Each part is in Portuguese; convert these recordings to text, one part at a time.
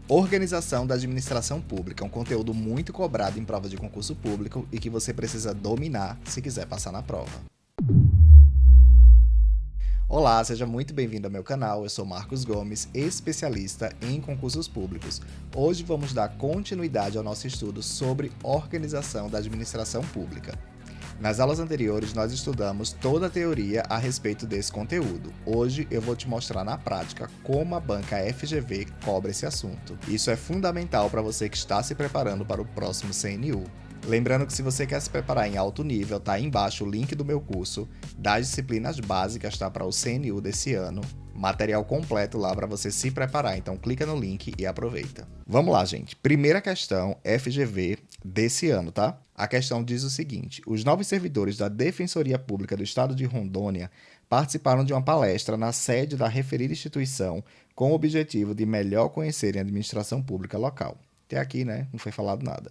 Organização da administração pública, um conteúdo muito cobrado em prova de concurso público e que você precisa dominar se quiser passar na prova. Olá, seja muito bem-vindo ao meu canal, eu sou Marcos Gomes, especialista em concursos públicos. Hoje vamos dar continuidade ao nosso estudo sobre organização da administração pública. Nas aulas anteriores, nós estudamos toda a teoria a respeito desse conteúdo. Hoje eu vou te mostrar na prática como a banca FGV cobra esse assunto. Isso é fundamental para você que está se preparando para o próximo CNU. Lembrando que se você quer se preparar em alto nível, tá aí embaixo o link do meu curso das disciplinas básicas, tá, para o CNU desse ano. Material completo lá para você se preparar, então clica no link e aproveita. Vamos lá, gente. Primeira questão, FGV desse ano, tá? A questão diz o seguinte: os novos servidores da Defensoria Pública do Estado de Rondônia participaram de uma palestra na sede da referida instituição com o objetivo de melhor conhecerem a administração pública local. Até aqui, né? Não foi falado nada.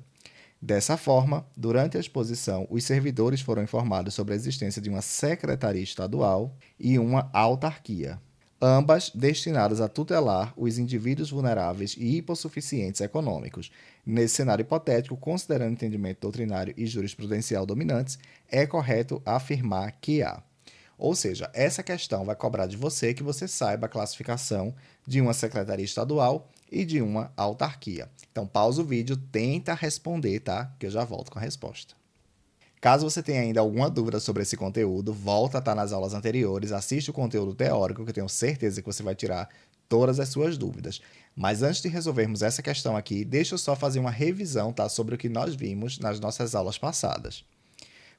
Dessa forma, durante a exposição, os servidores foram informados sobre a existência de uma secretaria estadual e uma autarquia, ambas destinadas a tutelar os indivíduos vulneráveis e hipossuficientes econômicos. Nesse cenário hipotético, considerando o entendimento doutrinário e jurisprudencial dominantes, é correto afirmar que há. Ou seja, essa questão vai cobrar de você que você saiba a classificação de uma secretaria estadual e de uma autarquia. Então, pausa o vídeo, tenta responder, tá? Que eu já volto com a resposta. Caso você tenha ainda alguma dúvida sobre esse conteúdo, volta a estar nas aulas anteriores, assiste o conteúdo teórico, que eu tenho certeza que você vai tirar todas as suas dúvidas. Mas antes de resolvermos essa questão aqui, deixa eu só fazer uma revisão, tá, sobre o que nós vimos nas nossas aulas passadas.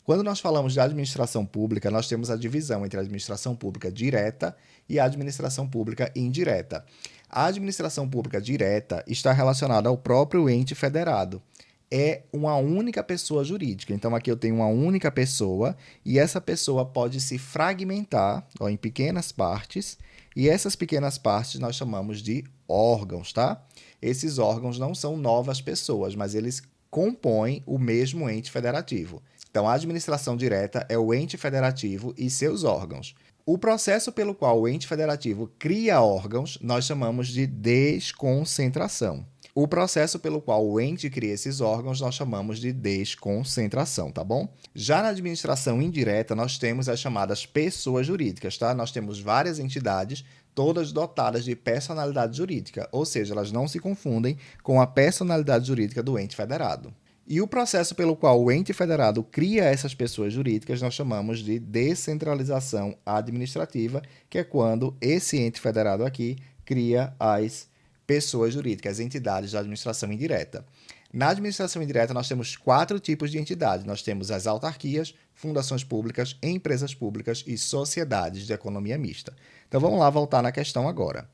Quando nós falamos de administração pública, nós temos a divisão entre a administração pública direta e a administração pública indireta. A administração pública direta está relacionada ao próprio ente federado. É uma única pessoa jurídica. Então, aqui eu tenho uma única pessoa e essa pessoa pode se fragmentar, ó, em pequenas partes, e essas pequenas partes nós chamamos de órgãos, tá? Esses órgãos não são novas pessoas, mas eles compõem o mesmo ente federativo. Então, a administração direta é o ente federativo e seus órgãos. O processo pelo qual o ente federativo cria órgãos, nós chamamos de desconcentração. O processo pelo qual o ente cria esses órgãos, nós chamamos de desconcentração, tá bom? Já na administração indireta, nós temos as chamadas pessoas jurídicas, tá? Nós temos várias entidades, todas dotadas de personalidade jurídica, ou seja, elas não se confundem com a personalidade jurídica do ente federado. E o processo pelo qual o ente federado cria essas pessoas jurídicas nós chamamos de descentralização administrativa, que é quando esse ente federado aqui cria as pessoas jurídicas, as entidades da administração indireta. Na administração indireta nós temos 4 tipos de entidades. Nós temos as autarquias, fundações públicas, empresas públicas e sociedades de economia mista. Então vamos lá voltar na questão agora.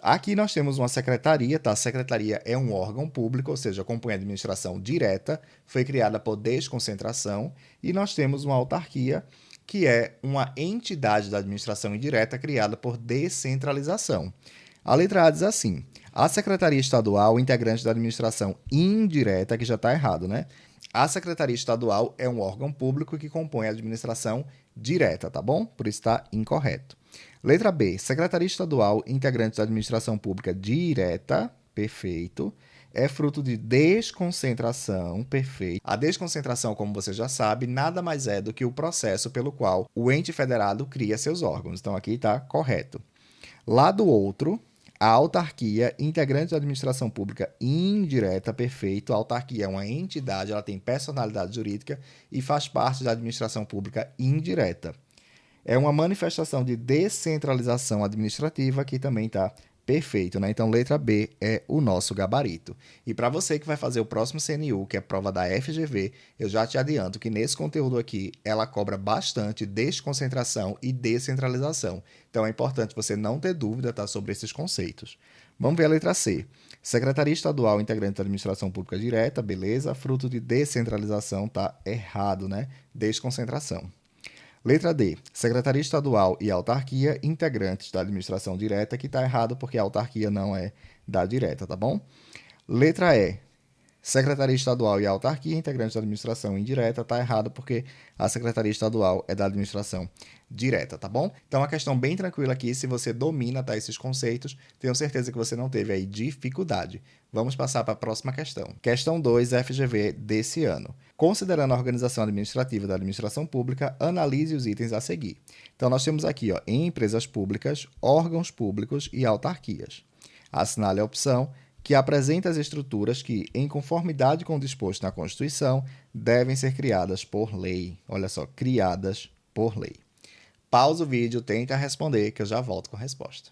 Aqui nós temos uma secretaria, tá? A secretaria é um órgão público, ou seja, compõe a administração direta, foi criada por desconcentração, e nós temos uma autarquia, que é uma entidade da administração indireta criada por descentralização. A letra A diz assim: a secretaria estadual, integrante da administração indireta, que já está errado, né? A secretaria estadual é um órgão público que compõe a administração direta, tá bom? Por isso está incorreto. Letra B, secretaria estadual, integrante da administração pública direta, perfeito, é fruto de desconcentração, perfeito. A desconcentração, como você já sabe, nada mais é do que o processo pelo qual o ente federado cria seus órgãos. Então, aqui está correto. Lá do outro, a autarquia, integrante da administração pública indireta, perfeito. A autarquia é uma entidade, ela tem personalidade jurídica e faz parte da administração pública indireta. É uma manifestação de descentralização administrativa, que também está perfeito, né? Então, letra B é o nosso gabarito. E para você que vai fazer o próximo CNU, que é a prova da FGV, eu já te adianto que nesse conteúdo aqui, ela cobra bastante desconcentração e descentralização. Então, é importante você não ter dúvida, tá, sobre esses conceitos. Vamos ver a letra C. Secretaria Estadual Integrante da Administração Pública Direta, beleza. Fruto de descentralização, tá errado, né? Desconcentração. Letra D, Secretaria Estadual e Autarquia, integrantes da administração direta, que está errado porque a autarquia não é da direta, tá bom? Letra E, Secretaria Estadual e Autarquia, integrantes da administração indireta, tá errado porque a Secretaria Estadual é da administração direta, tá bom? Então, uma questão bem tranquila aqui, se você domina, tá, esses conceitos, tenho certeza que você não teve aí dificuldade. Vamos passar para a próxima questão. Questão 2, FGV desse ano. Considerando a organização administrativa da administração pública, analise os itens a seguir. Então, nós temos aqui, ó, em empresas públicas, órgãos públicos e autarquias. Assinale a opção que apresenta as estruturas que, em conformidade com o disposto na Constituição, devem ser criadas por lei. Olha só, criadas por lei. Pausa o vídeo, tenta responder, que eu já volto com a resposta.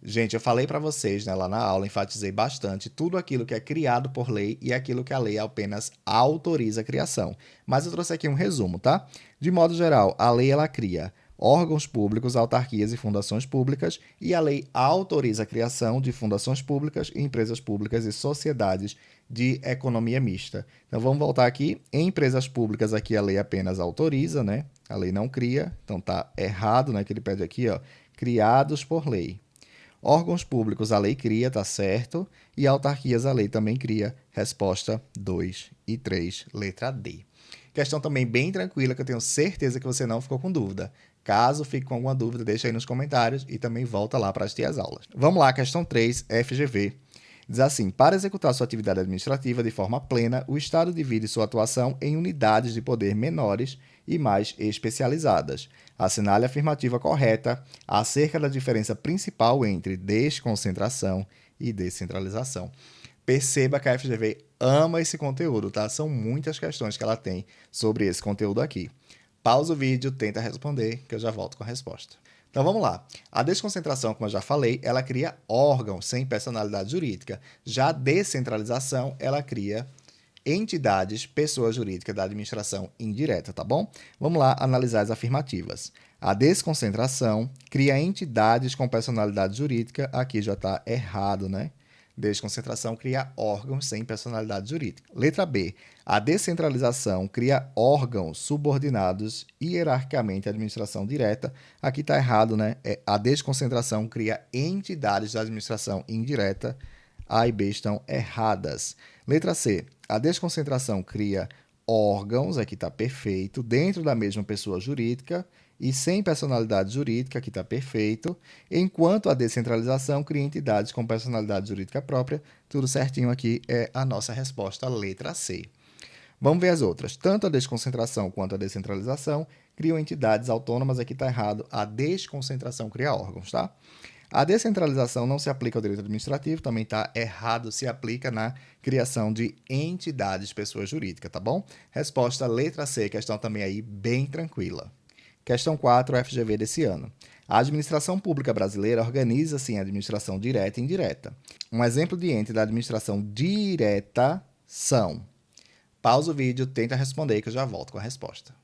Gente, eu falei para vocês, né, lá na aula, enfatizei bastante tudo aquilo que é criado por lei e aquilo que a lei apenas autoriza a criação. Mas eu trouxe aqui um resumo, tá? De modo geral, a lei ela cria órgãos públicos, autarquias e fundações públicas, e a lei autoriza a criação de fundações públicas, empresas públicas e sociedades de economia mista. Então, vamos voltar aqui. Em empresas públicas, aqui a lei apenas autoriza, né? A lei não cria, então tá errado, né? Que ele pede aqui, ó, criados por lei. Órgãos públicos, a lei cria, tá certo, e autarquias, a lei também cria. Resposta 2 e 3, letra D. Questão também bem tranquila, que eu tenho certeza que você não ficou com dúvida. Caso fique com alguma dúvida, deixa aí nos comentários e também volta lá para assistir as aulas. Vamos lá, questão 3, FGV. Diz assim, para executar sua atividade administrativa de forma plena, o Estado divide sua atuação em unidades de poder menores e mais especializadas. Assinale a afirmativa correta acerca da diferença principal entre desconcentração e descentralização. Perceba que a FGV ama esse conteúdo, tá? São muitas questões que ela tem sobre esse conteúdo aqui. Pausa o vídeo, tenta responder, que eu já volto com a resposta. Então vamos lá. A desconcentração, como eu já falei, ela cria órgãos sem personalidade jurídica. Já a descentralização, ela cria entidades, pessoa jurídica da administração indireta, tá bom? Vamos lá analisar as afirmativas. A desconcentração cria entidades com personalidade jurídica. Aqui já está errado, né? Desconcentração cria órgãos sem personalidade jurídica. Letra B. A descentralização cria órgãos subordinados hierarquicamente à administração direta. Aqui está errado, né? A desconcentração cria entidades da administração indireta. A e B estão erradas. Letra C. A desconcentração cria órgãos, aqui está perfeito, dentro da mesma pessoa jurídica e sem personalidade jurídica, aqui está perfeito, enquanto a descentralização cria entidades com personalidade jurídica própria. Tudo certinho aqui é a nossa resposta, letra C. Vamos ver as outras. Tanto a desconcentração quanto a descentralização criam entidades autônomas, aqui está errado, a desconcentração cria órgãos, tá? A descentralização não se aplica ao direito administrativo, também está errado, se aplica na criação de entidades, pessoa jurídica, tá bom? Resposta letra C, questão também aí bem tranquila. Questão 4, FGV desse ano. A administração pública brasileira organiza-se em administração direta e indireta. Um exemplo de ente da administração direta são... Pausa o vídeo, tenta responder que eu já volto com a resposta.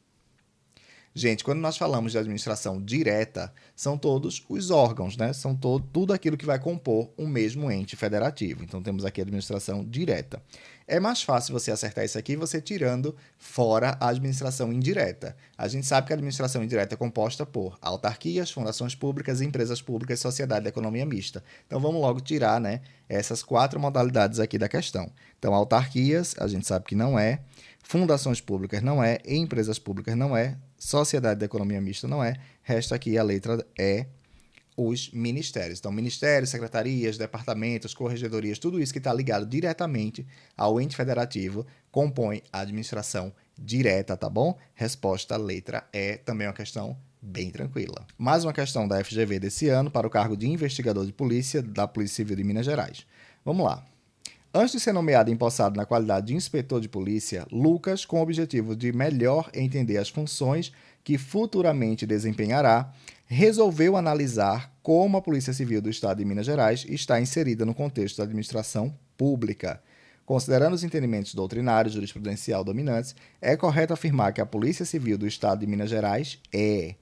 Gente, quando nós falamos de administração direta, são todos os órgãos, né? São tudo aquilo que vai compor um mesmo ente federativo. Então, temos aqui a administração direta. É mais fácil você acertar isso aqui você tirando fora a administração indireta. A gente sabe que a administração indireta é composta por autarquias, fundações públicas, empresas públicas e sociedade de economia mista. Então, vamos logo tirar, né, essas 4 modalidades aqui da questão. Então, autarquias, a gente sabe que não é. Fundações públicas não é, empresas públicas não é, sociedade de economia mista não é, resta aqui a letra E, os ministérios. Então, ministérios, secretarias, departamentos, corregedorias, tudo isso que está ligado diretamente ao ente federativo compõe a administração direta, tá bom? Resposta letra E, também é uma questão bem tranquila. Mais uma questão da FGV desse ano para o cargo de investigador de polícia da Polícia Civil de Minas Gerais. Vamos lá. Antes de ser nomeado e empossado na qualidade de inspetor de polícia, Lucas, com o objetivo de melhor entender as funções que futuramente desempenhará, resolveu analisar como a Polícia Civil do Estado de Minas Gerais está inserida no contexto da administração pública. Considerando os entendimentos doutrinários e jurisprudencial dominantes, é correto afirmar que a Polícia Civil do Estado de Minas Gerais é...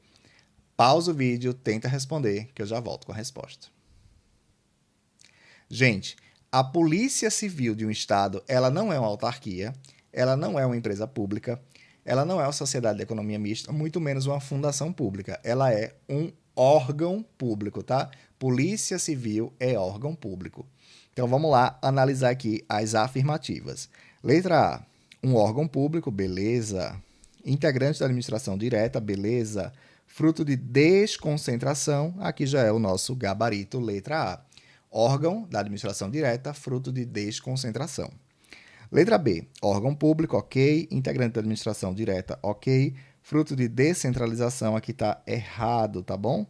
Pausa o vídeo, tenta responder, que eu já volto com a resposta. Gente... A Polícia Civil de um Estado, ela não é uma autarquia, ela não é uma empresa pública, ela não é uma sociedade de economia mista, muito menos uma fundação pública. Ela é um órgão público, tá? Polícia Civil é órgão público. Então vamos lá analisar aqui as afirmativas. Letra A, um órgão público, beleza. Integrante da administração direta, beleza. Fruto de desconcentração, aqui já é o nosso gabarito, letra A. Órgão da administração direta, fruto de desconcentração. Letra B, órgão público, ok. Integrante da administração direta, ok. Fruto de descentralização, aqui está errado, tá bom?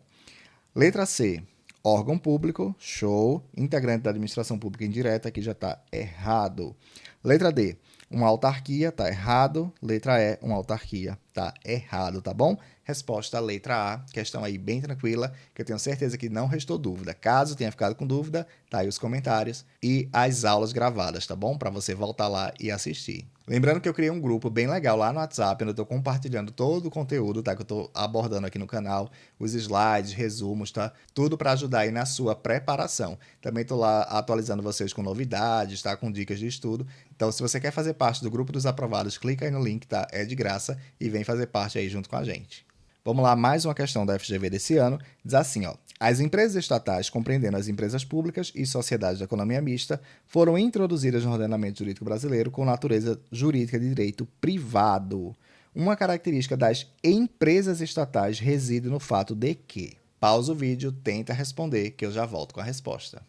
Letra C, órgão público, show. Integrante da administração pública indireta, aqui já está errado. Letra D, uma autarquia, tá errado. Letra E, uma autarquia, tá errado, tá bom? Resposta letra A, questão aí bem tranquila, que eu tenho certeza que não restou dúvida. Caso tenha ficado com dúvida, tá aí os comentários e as aulas gravadas, tá bom? Para você voltar lá e assistir. Lembrando que eu criei um grupo bem legal lá no WhatsApp, onde eu estou compartilhando todo o conteúdo, tá? Que eu estou abordando aqui no canal, os slides, resumos, tá? Tudo para ajudar aí na sua preparação. Também estou lá atualizando vocês com novidades, tá? Com dicas de estudo. Então, se você quer fazer parte do grupo dos aprovados, clica aí no link, tá? É de graça e vem fazer parte aí junto com a gente. Vamos lá, mais uma questão da FGV desse ano. Diz assim, ó. As empresas estatais, compreendendo as empresas públicas e sociedades de economia mista, foram introduzidas no ordenamento jurídico brasileiro com natureza jurídica de direito privado. Uma característica das empresas estatais reside no fato de que... Pausa o vídeo, tenta responder, que eu já volto com a resposta.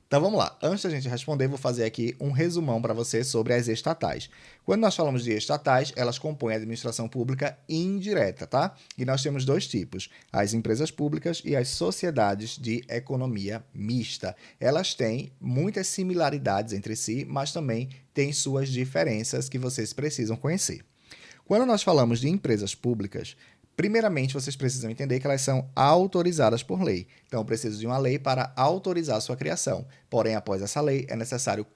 Então vamos lá, antes da gente responder, vou fazer aqui um resumão para você sobre as estatais. Quando nós falamos de estatais, elas compõem a administração pública indireta, tá? E nós temos dois tipos, as empresas públicas e as sociedades de economia mista. Elas têm muitas similaridades entre si, mas também têm suas diferenças que vocês precisam conhecer. Quando nós falamos de empresas públicas, primeiramente, vocês precisam entender que elas são autorizadas por lei. Então, eu preciso de uma lei para autorizar a sua criação. Porém, após essa lei, é necessário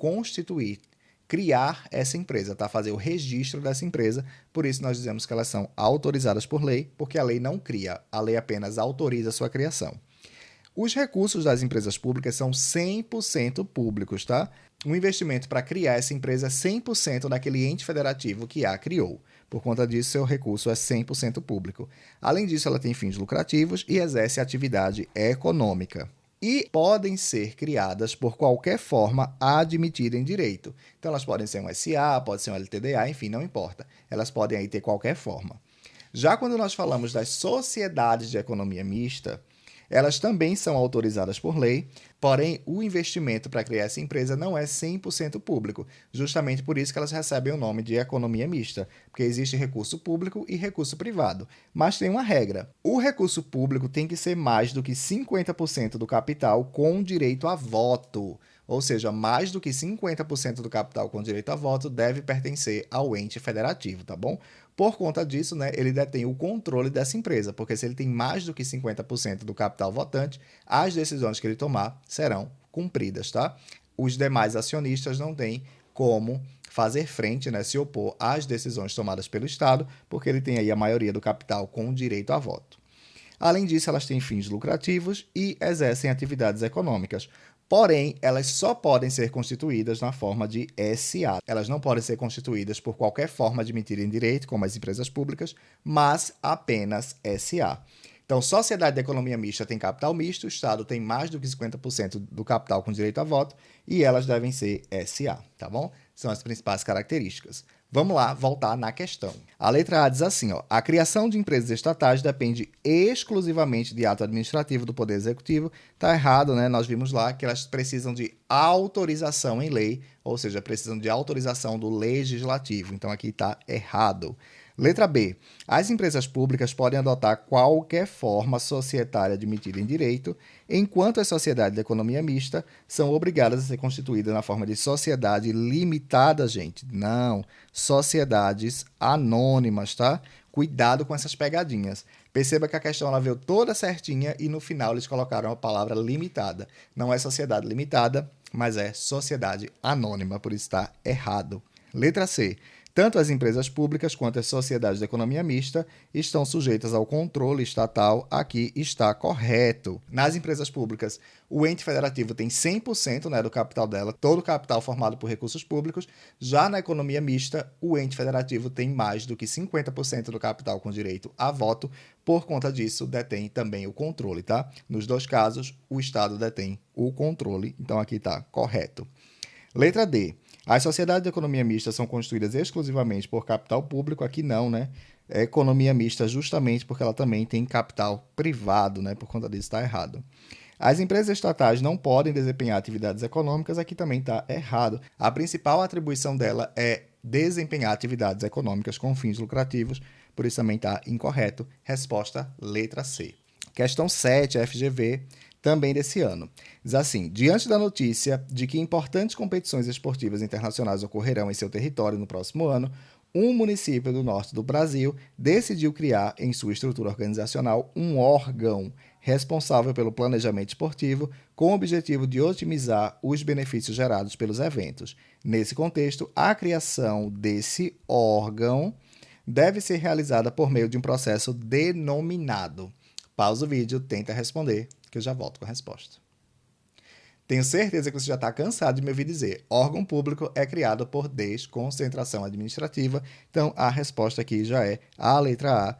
criar essa empresa, tá? Fazer o registro dessa empresa. Por isso, nós dizemos que elas são autorizadas por lei, porque a lei não cria, a lei apenas autoriza a sua criação. Os recursos das empresas públicas são 100% públicos, tá? O investimento para criar essa empresa é 100% daquele ente federativo que a criou. Por conta disso, seu recurso é 100% público. Além disso, ela tem fins lucrativos e exerce atividade econômica. E podem ser criadas por qualquer forma admitida em direito. Então, elas podem ser um SA, pode ser um LTDA, enfim, não importa. Elas podem aí ter qualquer forma. Já quando nós falamos das sociedades de economia mista, elas também são autorizadas por lei, porém o investimento para criar essa empresa não é 100% público, justamente por isso que elas recebem o nome de economia mista, porque existe recurso público e recurso privado. Mas tem uma regra, o recurso público tem que ser mais do que 50% do capital com direito a voto, ou seja, mais do que 50% do capital com direito a voto deve pertencer ao ente federativo, tá bom? Por conta disso, né, ele detém o controle dessa empresa, porque se ele tem mais do que 50% do capital votante, as decisões que ele tomar serão cumpridas, tá? Os demais acionistas não têm como fazer frente, né, se opor às decisões tomadas pelo Estado, porque ele tem aí a maioria do capital com direito a voto. Além disso, elas têm fins lucrativos e exercem atividades econômicas. Porém, elas só podem ser constituídas na forma de SA. Elas não podem ser constituídas por qualquer forma admitida em direito, como as empresas públicas, mas apenas SA. Então, sociedade de economia mista tem capital misto, o Estado tem mais do que 50% do capital com direito a voto e elas devem ser SA, tá bom? São as principais características. Vamos lá, voltar na questão. A letra A diz assim, ó, a criação de empresas estatais depende exclusivamente de ato administrativo do Poder Executivo. Está errado, né? Nós vimos lá que elas precisam de autorização em lei, ou seja, precisam de autorização do Legislativo. Então, aqui está errado. Letra B. As empresas públicas podem adotar qualquer forma societária admitida em direito, enquanto as sociedades de economia mista são obrigadas a ser constituídas na forma de sociedade limitada, gente. Não, sociedades anônimas, tá? Cuidado com essas pegadinhas. Perceba que a questão ela veio toda certinha e no final eles colocaram a palavra limitada. Não é sociedade limitada, mas é sociedade anônima, por isso está errado. Letra C. Tanto as empresas públicas quanto as sociedades de economia mista estão sujeitas ao controle estatal. Aqui está correto. Nas empresas públicas, o ente federativo tem 100%, né, do capital dela, todo o capital formado por recursos públicos. Já na economia mista, o ente federativo tem mais do que 50% do capital com direito a voto. Por conta disso, detém também o controle, tá? Nos dois casos, o Estado detém o controle. Então, aqui está correto. Letra D. As sociedades de economia mista são constituídas exclusivamente por capital público. Aqui não, né? É economia mista justamente porque ela também tem capital privado, né? Por conta disso está errado. As empresas estatais não podem desempenhar atividades econômicas. Aqui também está errado. A principal atribuição dela é desempenhar atividades econômicas com fins lucrativos. Por isso também está incorreto. Resposta letra C. Questão 7, FGV. Também desse ano. Diz assim: diante da notícia de que importantes competições esportivas internacionais ocorrerão em seu território no próximo ano, um município do norte do Brasil decidiu criar em sua estrutura organizacional um órgão responsável pelo planejamento esportivo com o objetivo de otimizar os benefícios gerados pelos eventos. Nesse contexto, a criação desse órgão deve ser realizada por meio de um processo denominado. Pausa o vídeo, tenta responder, que eu já volto com a resposta. Tenho certeza que você já está cansado de me ouvir dizer: órgão público é criado por desconcentração administrativa. Então, a resposta aqui já é a letra A,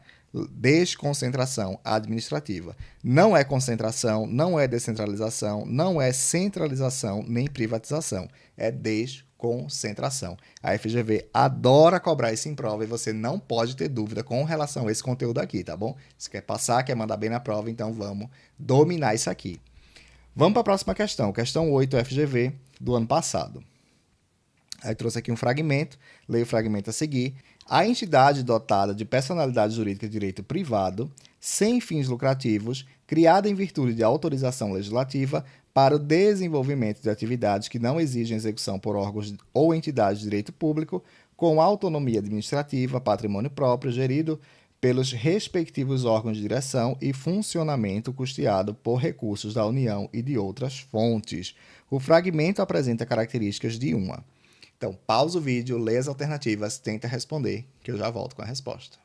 desconcentração administrativa. Não é concentração, não é descentralização, não é centralização, nem privatização. É desconcentração. A FGV adora cobrar isso em prova e você não pode ter dúvida com relação a esse conteúdo aqui, tá bom? Se quer passar, quer mandar bem na prova, então vamos dominar isso aqui. Vamos para a próxima questão. Questão 8, FGV, do ano passado. Aí trouxe aqui um fragmento, leio o fragmento a seguir. A entidade dotada de personalidade jurídica de direito privado, sem fins lucrativos, criada em virtude de autorização legislativa para o desenvolvimento de atividades que não exigem execução por órgãos ou entidades de direito público, com autonomia administrativa, patrimônio próprio, gerido pelos respectivos órgãos de direção e funcionamento custeado por recursos da União e de outras fontes. O fragmento apresenta características de uma. Então, pausa o vídeo, lê as alternativas, tenta responder, que eu já volto com a resposta.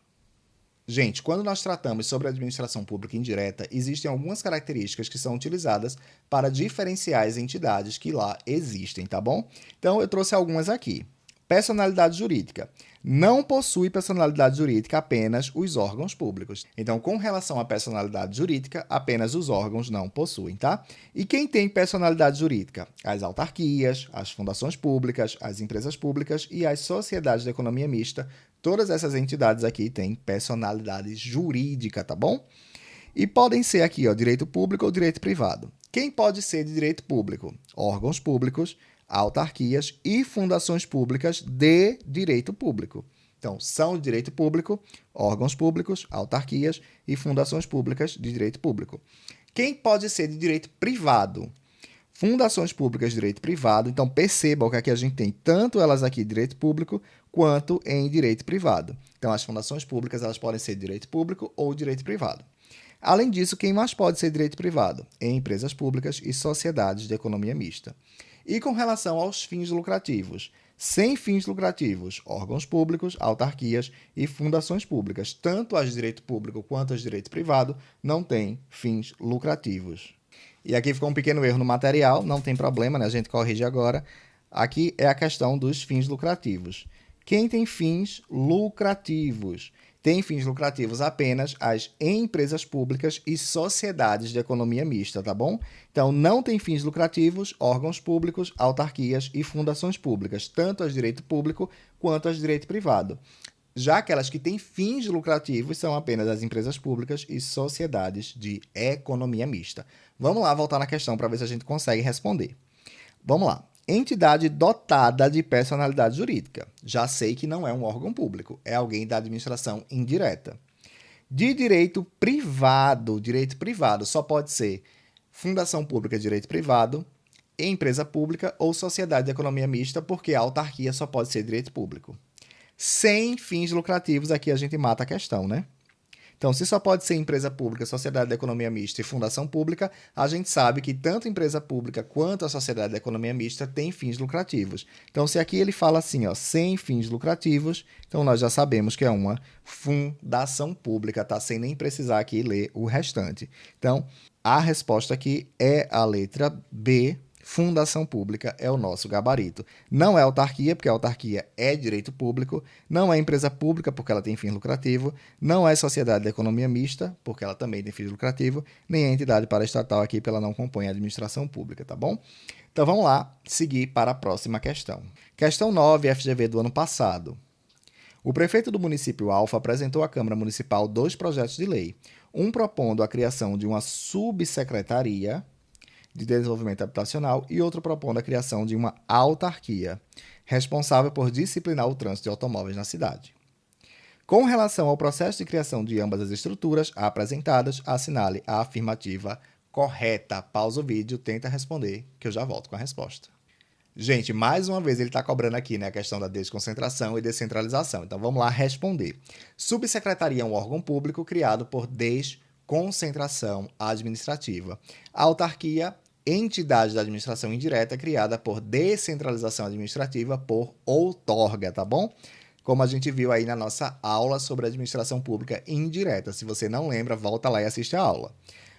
Gente, quando nós tratamos sobre administração pública indireta, existem algumas características que são utilizadas para diferenciar as entidades que lá existem, tá bom? Então, eu trouxe algumas aqui. Personalidade jurídica. Não possui personalidade jurídica apenas os órgãos públicos. Então, com relação à personalidade jurídica, apenas os órgãos não possuem, tá? E quem tem personalidade jurídica? As autarquias, as fundações públicas, as empresas públicas e as sociedades de economia mista. Todas essas entidades aqui têm personalidade jurídica, tá bom? E podem ser aqui, ó, direito público ou direito privado. Quem pode ser de direito público? Órgãos públicos, autarquias e fundações públicas de direito público. Então, são de direito público, órgãos públicos, autarquias e fundações públicas de direito público. Quem pode ser de direito privado? Fundações públicas de direito privado. Então, percebam que aqui a gente tem tanto elas aqui de direito público quanto em direito privado. Então, as fundações públicas elas podem ser de direito público ou direito privado. Além disso, quem mais pode ser de direito privado? Em empresas públicas e sociedades de economia mista. E com relação aos fins lucrativos, sem fins lucrativos, órgãos públicos, autarquias e fundações públicas, tanto as de direito público quanto as de direito privado, não têm fins lucrativos. E aqui ficou um pequeno erro no material, não tem problema, né? A gente corrige agora. Aqui é a questão dos fins lucrativos. Quem tem fins lucrativos? Tem fins lucrativos apenas as empresas públicas e sociedades de economia mista, tá bom? Então, não tem fins lucrativos órgãos públicos, autarquias e fundações públicas, tanto as de direito público quanto as de direito privado. Já aquelas que têm fins lucrativos são apenas as empresas públicas e sociedades de economia mista. Vamos lá voltar na questão para ver se a gente consegue responder. Vamos lá. Entidade dotada de personalidade jurídica. Já sei que não é um órgão público, é alguém da administração indireta. De direito privado só pode ser fundação pública de direito privado, empresa pública ou sociedade de economia mista, porque a autarquia só pode ser direito público. Sem fins lucrativos, aqui a gente mata a questão, né? Então, se só pode ser empresa pública, sociedade da economia mista e fundação pública, a gente sabe que tanto empresa pública quanto a sociedade da economia mista tem fins lucrativos. Então, se aqui ele fala assim, ó, sem fins lucrativos, então nós já sabemos que é uma fundação pública, tá? Sem nem precisar aqui ler o restante. Então, a resposta aqui é a letra B. Fundação pública é o nosso gabarito. Não é autarquia, porque a autarquia é direito público. Não é empresa pública, porque ela tem fim lucrativo. Não é sociedade da economia mista, porque ela também tem fim lucrativo. Nem é entidade paraestatal aqui, porque ela não compõe a administração pública, tá bom? Então vamos lá, seguir para a próxima questão. Questão 9, FGV do ano passado. O prefeito do município Alfa apresentou à Câmara Municipal 2 projetos de lei. Um propondo a criação de uma subsecretaria de Desenvolvimento Habitacional e outro propondo a criação de uma autarquia, responsável por disciplinar o trânsito de automóveis na cidade. Com relação ao processo de criação de ambas as estruturas apresentadas, assinale a afirmativa correta. Pausa o vídeo, tenta responder, que eu já volto com a resposta. Gente, mais uma vez ele está cobrando aqui, né, a questão da desconcentração e descentralização. Então vamos lá responder. Subsecretaria é um órgão público criado por desconcentração administrativa. A autarquia, entidade da administração indireta criada por descentralização administrativa por outorga, tá bom? Como a gente viu aí na nossa aula sobre administração pública indireta. Se você não lembra, volta lá e assiste a aula.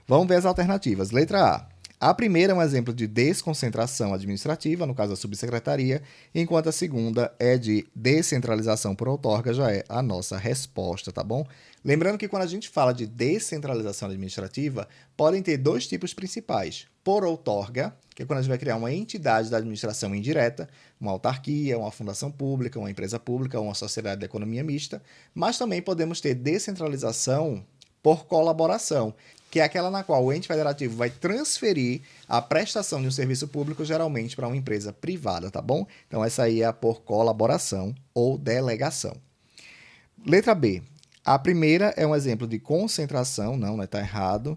Vamos ver as alternativas. Letra A. A primeira é um exemplo de desconcentração administrativa, no caso a subsecretaria, enquanto a segunda é de descentralização por outorga, já é a nossa resposta, tá bom? Lembrando que quando a gente fala de descentralização administrativa, podem ter 2 tipos principais. Por outorga, que é quando a gente vai criar uma entidade da administração indireta, uma autarquia, uma fundação pública, uma empresa pública, uma sociedade da economia mista, mas também podemos ter descentralização por colaboração, que é aquela na qual o ente federativo vai transferir a prestação de um serviço público, geralmente para uma empresa privada, tá bom? Então, essa aí é a por colaboração ou delegação. Letra B. A primeira é um exemplo de concentração, não, tá errado.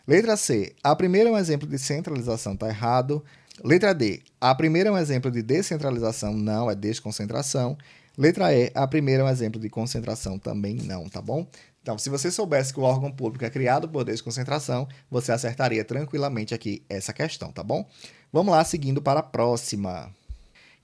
Letra C. A primeira é um exemplo de centralização, tá errado. Letra D. A primeira é um exemplo de descentralização, não, é desconcentração. Letra E. A primeira é um exemplo de concentração, também não, tá bom? Então, se você soubesse que o órgão público é criado por desconcentração, você acertaria tranquilamente aqui essa questão, tá bom? Vamos lá, seguindo para a próxima.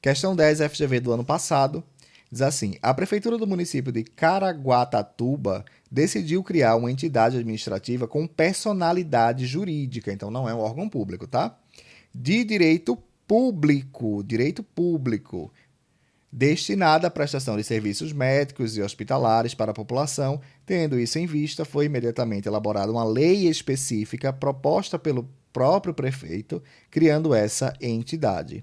Questão 10, FGV do ano passado. Diz assim, a Prefeitura do município de Caraguatatuba decidiu criar uma entidade administrativa com personalidade jurídica, então não é um órgão público, tá? De direito público, destinada à prestação de serviços médicos e hospitalares para a população. Tendo isso em vista, foi imediatamente elaborada uma lei específica proposta pelo próprio prefeito, criando essa entidade.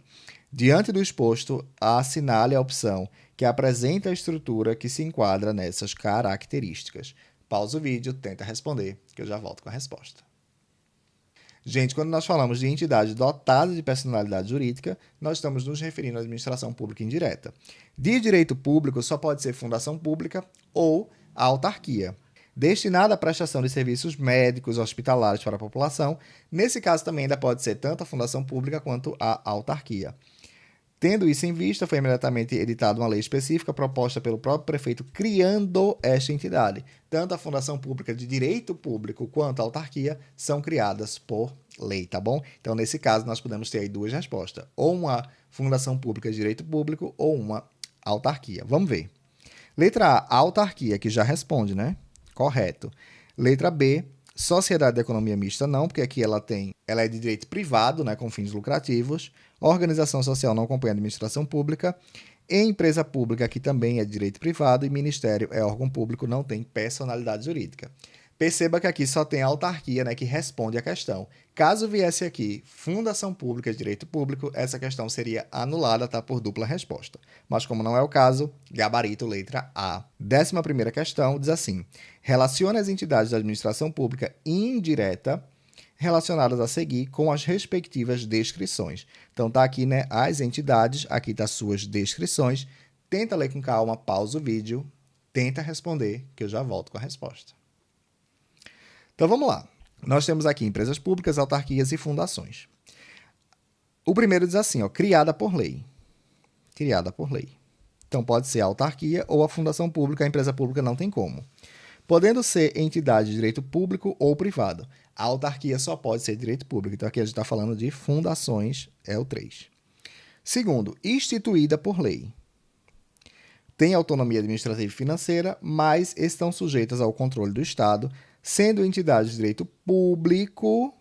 Diante do exposto, assinale a opção que apresenta a estrutura que se enquadra nessas características. Pausa o vídeo, tenta responder, que eu já volto com a resposta. Gente, quando nós falamos de entidade dotada de personalidade jurídica, nós estamos nos referindo à administração pública indireta. De direito público só pode ser fundação pública ou a autarquia, destinada à prestação de serviços médicos hospitalares para a população. Nesse caso também ainda pode ser tanto a fundação pública quanto a autarquia. Tendo isso em vista, foi imediatamente editada uma lei específica proposta pelo próprio prefeito criando esta entidade. Tanto a fundação pública de direito público quanto a autarquia são criadas por lei, tá bom? Então, nesse caso, nós podemos ter aí 2 respostas. Ou uma fundação pública de direito público ou uma autarquia. Vamos ver. Letra A, autarquia, que já responde, né? Correto. Letra B, sociedade de economia mista não, porque aqui ela é de direito privado, né, com fins lucrativos. Organização social não acompanha a administração pública. Empresa pública, aqui também é de direito privado. E ministério é órgão público, não tem personalidade jurídica. Perceba que aqui só tem a autarquia, né, que responde a questão. Caso viesse aqui fundação pública de direito público, essa questão seria anulada, tá, por dupla resposta. Mas como não é o caso, gabarito letra A. 11ª questão diz assim, relacione as entidades da administração pública indireta relacionadas a seguir com as respectivas descrições. Então tá aqui, né, as entidades, aqui tá suas descrições. Tenta ler com calma, pausa o vídeo, tenta responder, que eu já volto com a resposta. Então vamos lá. Nós temos aqui empresas públicas, autarquias e fundações. O primeiro diz assim, ó, criada por lei. Criada por lei. Então pode ser a autarquia ou a fundação pública, a empresa pública não tem como. podendo ser entidade de direito público ou privado. A autarquia só pode ser de direito público. Então, aqui a gente está falando de fundações, é o 3. Segundo, instituída por lei. Tem autonomia administrativa e financeira, mas estão sujeitas ao controle do Estado, sendo entidade de direito público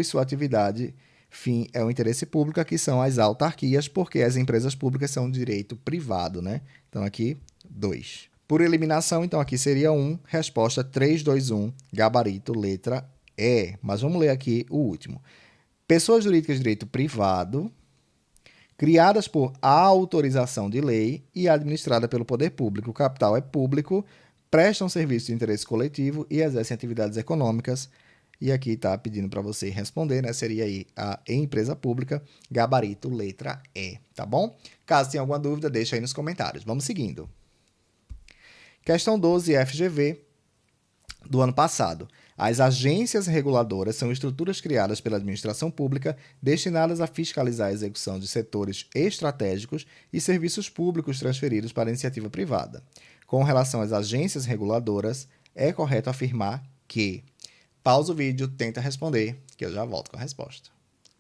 e sua atividade fim é o interesse público, aqui são as autarquias, porque as empresas públicas são de direito privado, né? Então, aqui, 2. Por eliminação, então, aqui seria 1, resposta 3, 2, 1, gabarito, letra E. Mas vamos ler aqui o último. Pessoas jurídicas de direito privado, criadas por autorização de lei e administrada pelo poder público. O capital é público, prestam serviço de interesse coletivo e exercem atividades econômicas. E aqui está pedindo para você responder, né? Seria aí a empresa pública, gabarito, letra E, tá bom? Caso tenha alguma dúvida, deixa aí nos comentários. Vamos seguindo. Questão 12, FGV, do ano passado. As agências reguladoras são estruturas criadas pela administração pública destinadas a fiscalizar a execução de setores estratégicos e serviços públicos transferidos para a iniciativa privada. Com relação às agências reguladoras, é correto afirmar que... Pausa o vídeo, tenta responder, que eu já volto com a resposta.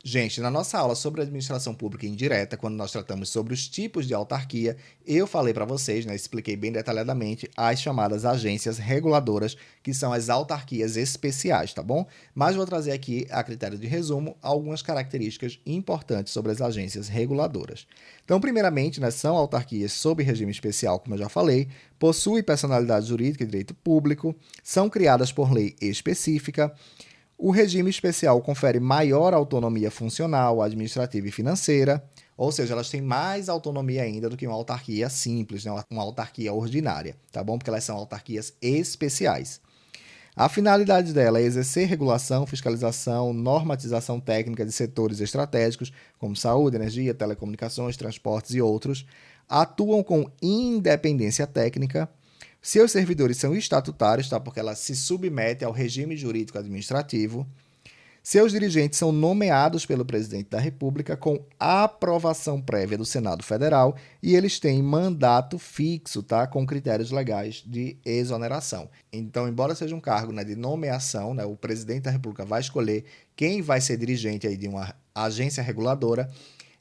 Gente, na nossa aula sobre administração pública indireta, quando nós tratamos sobre os tipos de autarquia, eu falei para vocês, né, expliquei bem detalhadamente as chamadas agências reguladoras, que são as autarquias especiais, tá bom? Mas vou trazer aqui, a critério de resumo, algumas características importantes sobre as agências reguladoras. Então, primeiramente, né, são autarquias sob regime especial, como eu já falei, possuem personalidade jurídica e direito público, são criadas por lei específica. O regime especial confere maior autonomia funcional, administrativa e financeira, ou seja, elas têm mais autonomia ainda do que uma autarquia simples, né? Uma autarquia ordinária, tá bom? Porque elas são autarquias especiais. A finalidade dela é exercer regulação, fiscalização, normatização técnica de setores estratégicos, como saúde, energia, telecomunicações, transportes e outros. Atuam com independência técnica. Seus servidores são estatutários, tá? Porque elas se submetem ao regime jurídico administrativo. Seus dirigentes são nomeados pelo presidente da República com aprovação prévia do Senado Federal e eles têm mandato fixo, tá? Com critérios legais de exoneração. Então, embora seja um cargo, né, de nomeação, né, o presidente da República vai escolher quem vai ser dirigente aí de uma agência reguladora.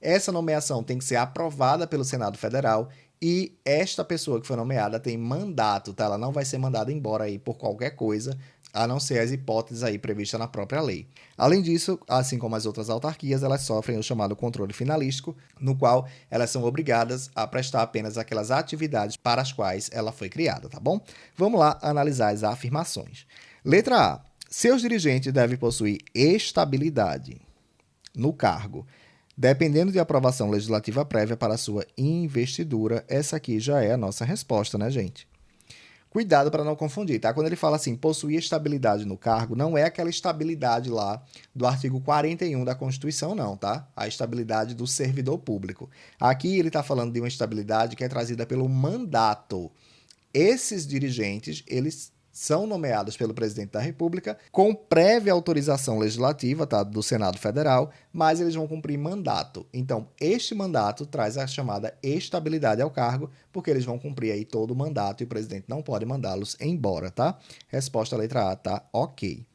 Essa nomeação tem que ser aprovada pelo Senado Federal e esta pessoa que foi nomeada tem mandato, tá? Ela não vai ser mandada embora aí por qualquer coisa, a não ser as hipóteses aí previstas na própria lei. Além disso, assim como as outras autarquias, elas sofrem o chamado controle finalístico, no qual elas são obrigadas a prestar apenas aquelas atividades para as quais ela foi criada, tá bom? Vamos lá analisar as afirmações. Letra A. Seus dirigentes devem possuir estabilidade no cargo, dependendo de aprovação legislativa prévia para sua investidura. Essa aqui já é a nossa resposta, né, gente? Cuidado para não confundir, tá? Quando ele fala assim, possuir estabilidade no cargo, não é aquela estabilidade lá do artigo 41 da Constituição, não, tá? A estabilidade do servidor público. Aqui ele está falando de uma estabilidade que é trazida pelo mandato. Esses dirigentes, eles são nomeados pelo presidente da República com prévia autorização legislativa, tá, do Senado Federal, mas eles vão cumprir mandato. Então, este mandato traz a chamada estabilidade ao cargo, porque eles vão cumprir aí todo o mandato e o presidente não pode mandá-los embora, tá? Resposta letra A, tá? Ok.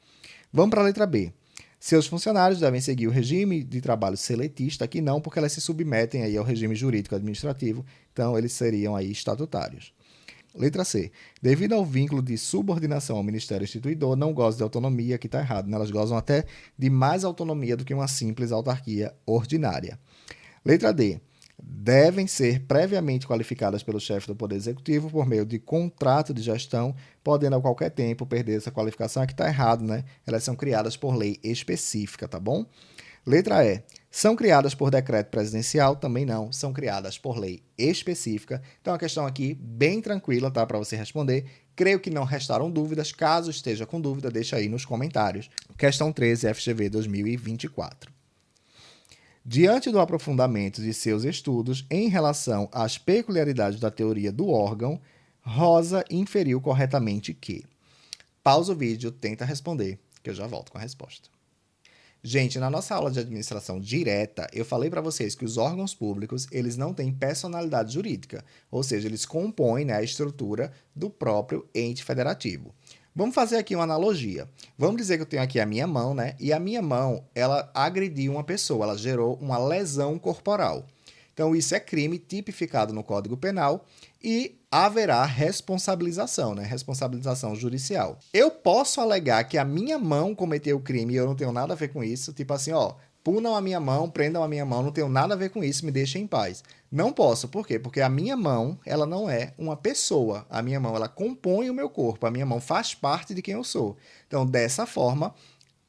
Vamos para a letra B. Seus funcionários devem seguir o regime de trabalho seletista, aqui não, porque elas se submetem aí ao regime jurídico administrativo, então eles seriam aí estatutários. Letra C. Devido ao vínculo de subordinação ao Ministério Instituidor, não gozam de autonomia, que está errado, né? Elas gozam até de mais autonomia do que uma simples autarquia ordinária. Letra D. Devem ser previamente qualificadas pelo chefe do Poder Executivo por meio de contrato de gestão, podendo a qualquer tempo perder essa qualificação. Aqui está errado, né? Elas são criadas por lei específica, tá bom? Letra E. São criadas por decreto presidencial? Também não. São criadas por lei específica. Então, a questão aqui bem tranquila, tá? Para você responder. Creio que não restaram dúvidas. Caso esteja com dúvida, deixa aí nos comentários. Questão 13, FGV 2024. Diante do aprofundamento de seus estudos em relação às peculiaridades da teoria do órgão, Rosa inferiu corretamente que... Pausa o vídeo, tenta responder, que eu já volto com a resposta. Gente, na nossa aula de administração direta, eu falei para vocês que os órgãos públicos, eles não têm personalidade jurídica, ou seja, eles compõem, né, a estrutura do próprio ente federativo. Vamos fazer aqui uma analogia. Vamos dizer que eu tenho aqui a minha mão, né? E a minha mão, ela agrediu uma pessoa, ela gerou uma lesão corporal. Então, isso é crime tipificado no Código Penal e haverá responsabilização, né? Responsabilização judicial. Eu posso alegar que a minha mão cometeu o crime e eu não tenho nada a ver com isso, tipo assim, ó, punam a minha mão, prendam a minha mão, não tenho nada a ver com isso, me deixem em paz. Não posso, por quê? Porque a minha mão, ela não é uma pessoa. A minha mão, ela compõe o meu corpo, a minha mão faz parte de quem eu sou. Então, dessa forma,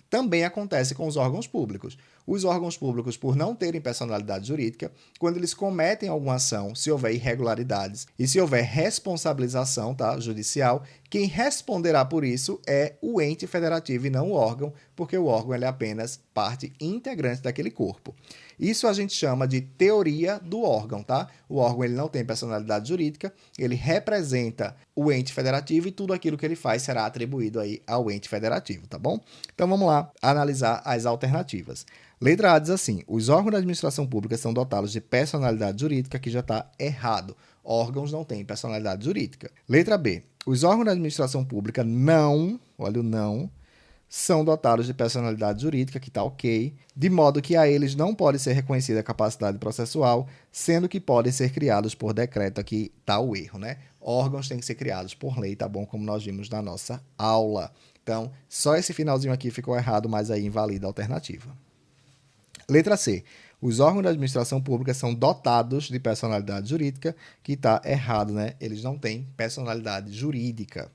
também acontece com os órgãos públicos. Os órgãos públicos, por não terem personalidade jurídica, quando eles cometem alguma ação, se houver irregularidades e se houver responsabilização, tá, judicial, quem responderá por isso é o ente federativo e não o órgão, porque o órgão ele é apenas parte integrante daquele corpo. Isso a gente chama de teoria do órgão, tá? O órgão ele não tem personalidade jurídica, ele representa o ente federativo e tudo aquilo que ele faz será atribuído aí ao ente federativo, tá bom? Então vamos lá analisar as alternativas. Letra A diz assim: os órgãos da administração pública são dotados de personalidade jurídica, que já está errado. Órgãos não têm personalidade jurídica. Letra B: os órgãos da administração pública não, olha o não, são dotados de personalidade jurídica, que está ok, de modo que a eles não pode ser reconhecida a capacidade processual, sendo que podem ser criados por decreto. Aqui está o erro, né? Órgãos têm que ser criados por lei, tá bom? Como nós vimos na nossa aula. Então, só esse finalzinho aqui ficou errado, mas aí invalida a alternativa. Letra C. Os órgãos da administração pública são dotados de personalidade jurídica, que está errado, né? Eles não têm personalidade jurídica.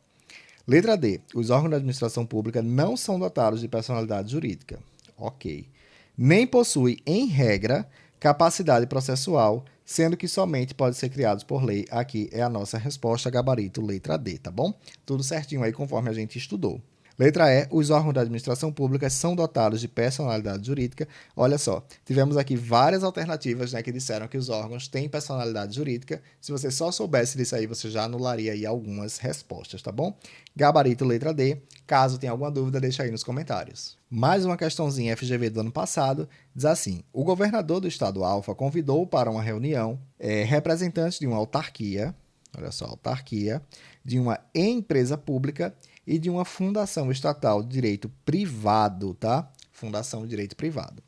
Letra D. Os órgãos da administração pública não são dotados de personalidade jurídica. Ok. Nem possui, em regra, capacidade processual, sendo que somente pode ser criados por lei. Aqui é a nossa resposta, gabarito, letra D, tá bom? Tudo certinho aí conforme a gente estudou. Letra E, os órgãos da administração pública são dotados de personalidade jurídica. Olha só, tivemos aqui várias alternativas, né, que disseram que os órgãos têm personalidade jurídica. Se você só soubesse disso aí, você já anularia aí algumas respostas, tá bom? Gabarito, letra D. Caso tenha alguma dúvida, deixa aí nos comentários. Mais uma questãozinha FGV do ano passado, diz assim: o governador do estado Alfa convidou para uma reunião representantes de uma autarquia, olha só, autarquia, de uma empresa pública e de uma fundação estatal de direito privado, tá? Fundação de direito privado.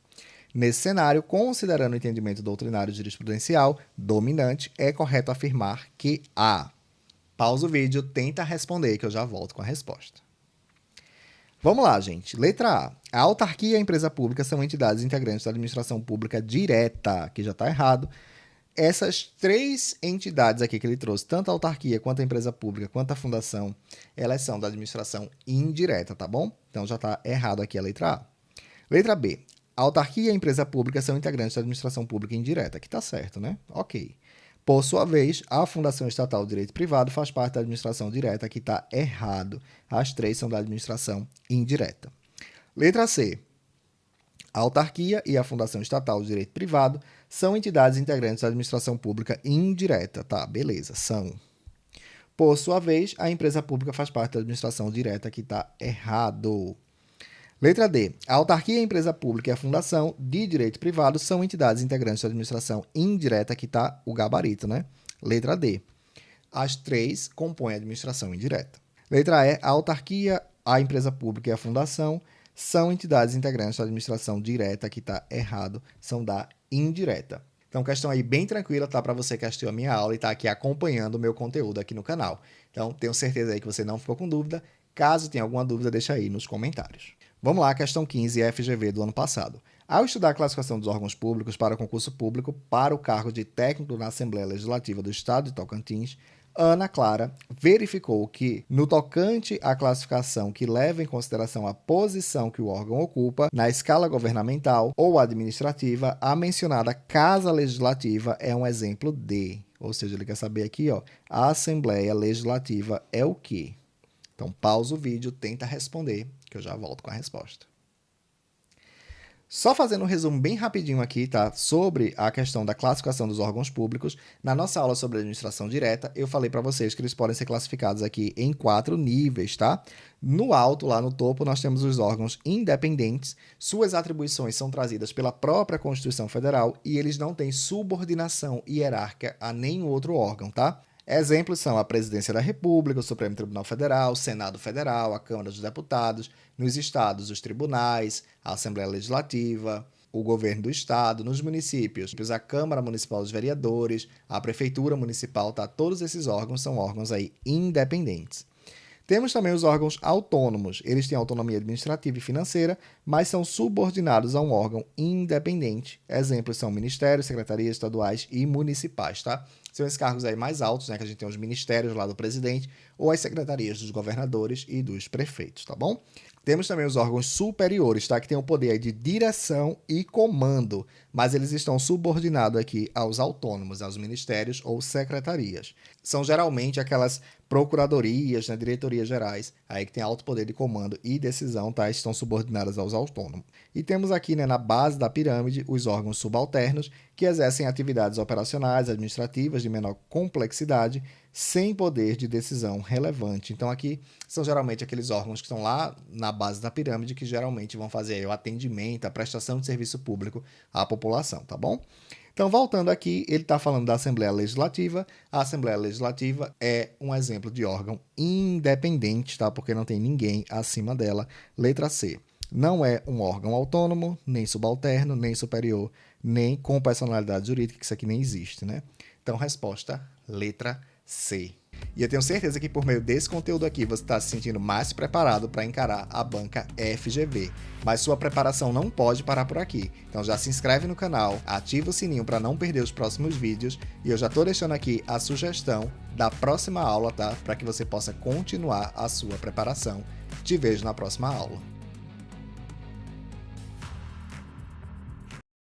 Nesse cenário, considerando o entendimento doutrinário jurisprudencial dominante, é correto afirmar que A. Pausa o vídeo, tenta responder, que eu já volto com a resposta. Vamos lá, gente. Letra A. A autarquia e a empresa pública são entidades integrantes da administração pública direta, que já está errado. Essas três entidades aqui que ele trouxe, tanto a autarquia, quanto a empresa pública, quanto a fundação, elas são da administração indireta, tá bom? Então já está errado aqui a letra A. Letra B. A autarquia e a empresa pública são integrantes da administração pública indireta, que tá certo, né? Ok. Por sua vez, a Fundação Estatal de Direito Privado faz parte da administração direta, que está errado. As três são da administração indireta. Letra C. A autarquia e a Fundação Estatal de Direito Privado são entidades integrantes da administração pública indireta. Tá, beleza, são. Por sua vez, a empresa pública faz parte da administração direta, que está errado. Letra D. A autarquia, a empresa pública e a fundação de direito privado são entidades integrantes da administração indireta, que está o gabarito, né? Letra D. As três compõem a administração indireta. Letra E. A autarquia, a empresa pública e a fundação são entidades integrantes da administração direta, que está errado, são da indireta. Então, questão aí bem tranquila, tá? Para você que assistiu a minha aula e está aqui acompanhando o meu conteúdo aqui no canal. Então, tenho certeza aí que você não ficou com dúvida. Caso tenha alguma dúvida, deixa aí nos comentários. Vamos lá, questão 15, FGV do ano passado. Ao estudar a classificação dos órgãos públicos para concurso público para o cargo de técnico na Assembleia Legislativa do Estado de Tocantins, Ana Clara verificou que, no tocante à classificação que leva em consideração a posição que o órgão ocupa na escala governamental ou administrativa, a mencionada Casa Legislativa é um exemplo de. Ou seja, ele quer saber aqui, ó, a Assembleia Legislativa é o quê? Então, pausa o vídeo, tenta responder, que eu já volto com a resposta. Só fazendo um resumo bem rapidinho aqui, tá? Sobre a questão da classificação dos órgãos públicos. Na nossa aula sobre administração direta, eu falei para vocês que eles podem ser classificados aqui em 4 níveis, tá? No alto, lá no topo, nós temos os órgãos independentes. Suas atribuições são trazidas pela própria Constituição Federal e eles não têm subordinação hierárquica a nenhum outro órgão, tá? Exemplos são a Presidência da República, o Supremo Tribunal Federal, o Senado Federal, a Câmara dos Deputados, nos estados, os tribunais, a Assembleia Legislativa, o Governo do Estado, nos municípios, a Câmara Municipal dos Vereadores, a Prefeitura Municipal, tá? Todos esses órgãos são órgãos aí independentes. Temos também os órgãos autônomos. Eles têm autonomia administrativa e financeira, mas são subordinados a um órgão independente. Exemplos são ministérios, secretarias estaduais e municipais, tá? São esses cargos aí mais altos, né? Que a gente tem os ministérios lá do presidente ou as secretarias dos governadores e dos prefeitos, tá bom? Temos também os órgãos superiores, tá? Que têm o poder aí de direção e comando, mas eles estão subordinados aqui aos autônomos, aos ministérios ou secretarias. São geralmente aquelas procuradorias, né, diretorias gerais, aí que tem alto poder de comando e decisão, tá? Estão subordinadas aos autônomos. E temos aqui, né, na base da pirâmide, os órgãos subalternos, que exercem atividades operacionais, administrativas de menor complexidade, sem poder de decisão relevante. Então aqui são geralmente aqueles órgãos que estão lá na base da pirâmide, que geralmente vão fazer aí o atendimento, a prestação de serviço público à população, tá bom? Então, voltando aqui, ele está falando da Assembleia Legislativa. A Assembleia Legislativa é um exemplo de órgão independente, tá? Porque não tem ninguém acima dela. Letra C. Não é um órgão autônomo, nem subalterno, nem superior, nem com personalidade jurídica, que isso aqui nem existe, né? Então, resposta, letra C. E eu tenho certeza que por meio desse conteúdo aqui você está se sentindo mais preparado para encarar a banca FGV. Mas sua preparação não pode parar por aqui. Então já se inscreve no canal, ativa o sininho para não perder os próximos vídeos e eu já estou deixando aqui a sugestão da próxima aula, tá? Para que você possa continuar a sua preparação. Te vejo na próxima aula.